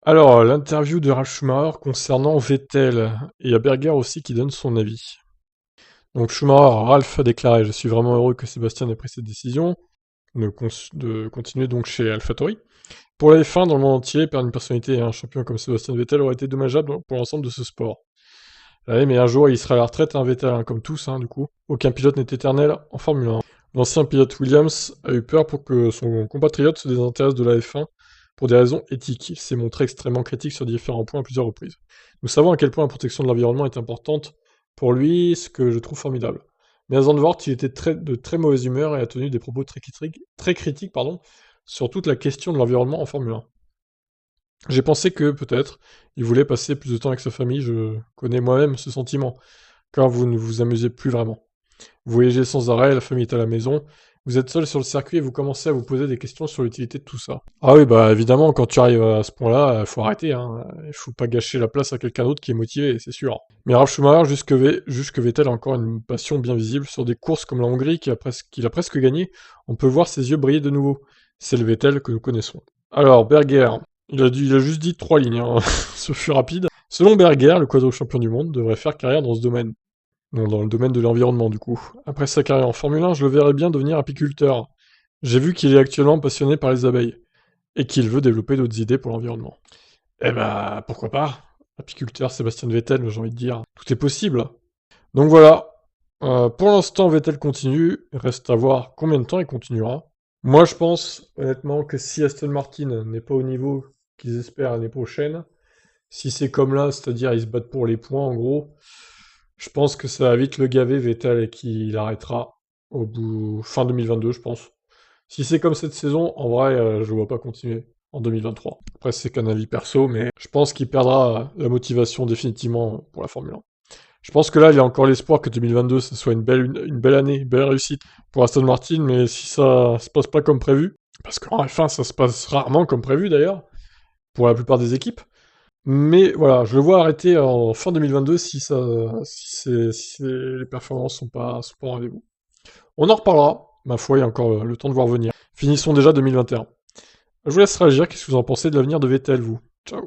Alors, l'interview de Ralf Schumacher concernant Vettel, et il y a Berger aussi qui donne son avis. Donc Schumacher, Ralf a déclaré: «Je suis vraiment heureux que Sébastien ait pris cette décision de continuer donc chez AlphaTauri. Pour la F1 dans le monde entier, perdre une personnalité et un champion comme Sébastien Vettel aurait été dommageable pour l'ensemble de ce sport. Ah oui, mais un jour il sera à la retraite, hein, Vettel, hein, comme tous, hein, du coup. Aucun pilote n'est éternel en Formule 1. L'ancien pilote Williams a eu peur pour que son compatriote se désintéresse de la F1 pour des raisons éthiques. Il s'est montré extrêmement critique sur différents points à plusieurs reprises. Nous savons à quel point la protection de l'environnement est importante pour lui, ce que je trouve formidable. Mais à Zandvoort, il était de très mauvaise humeur et a tenu des propos très critiques sur toute la question de l'environnement en Formule 1. J'ai pensé que, peut-être, il voulait passer plus de temps avec sa famille, je connais moi-même ce sentiment, car vous ne vous amusez plus vraiment. Vous voyagez sans arrêt, la famille est à la maison, vous êtes seul sur le circuit et vous commencez à vous poser des questions sur l'utilité de tout ça. Ah oui, bah évidemment, quand tu arrives à ce point-là, faut arrêter, hein. Il faut pas gâcher la place à quelqu'un d'autre qui est motivé, c'est sûr. Mais Ralf Schumacher juge que Vettel a encore une passion bien visible sur des courses comme la Hongrie qu'il a presque gagné. On peut voir ses yeux briller de nouveau. C'est le Vettel que nous connaissons. Alors, Berger, il a juste dit 3 lignes, hein. Ce fut rapide. Selon Berger, le quadruple champion du monde devrait faire carrière dans ce domaine. Non, dans le domaine de l'environnement, du coup. Après sa carrière en Formule 1, je le verrais bien devenir apiculteur. J'ai vu qu'il est actuellement passionné par les abeilles, et qu'il veut développer d'autres idées pour l'environnement. Eh bah, pourquoi pas? Apiculteur Sébastien Vettel, j'ai envie de dire. Tout est possible. Donc voilà. Pour l'instant, Vettel continue. Reste à voir combien de temps il continuera. Moi, je pense, honnêtement, que si Aston Martin n'est pas au niveau qu'ils espèrent l'année prochaine, si c'est comme là, c'est-à-dire ils se battent pour les points, en gros, je pense que ça va vite le gaver, Vettel, et qu'il arrêtera au bout fin 2022, je pense. Si c'est comme cette saison, en vrai, je le vois pas continuer en 2023. Après, c'est qu'un avis perso, mais je pense qu'il perdra la motivation définitivement pour la Formule 1. Je pense que là, il y a encore l'espoir que 2022, ce soit une belle année, une belle réussite pour Aston Martin, mais si ça se passe pas comme prévu, parce qu'en F1, ça se passe rarement comme prévu d'ailleurs, pour la plupart des équipes, mais voilà, je le vois arrêter en fin 2022 si les performances sont pas au rendez-vous. On en reparlera, ma foi, il y a encore le temps de voir venir. Finissons déjà 2021. Je vous laisse réagir, qu'est-ce que vous en pensez de l'avenir de Vettel, vous?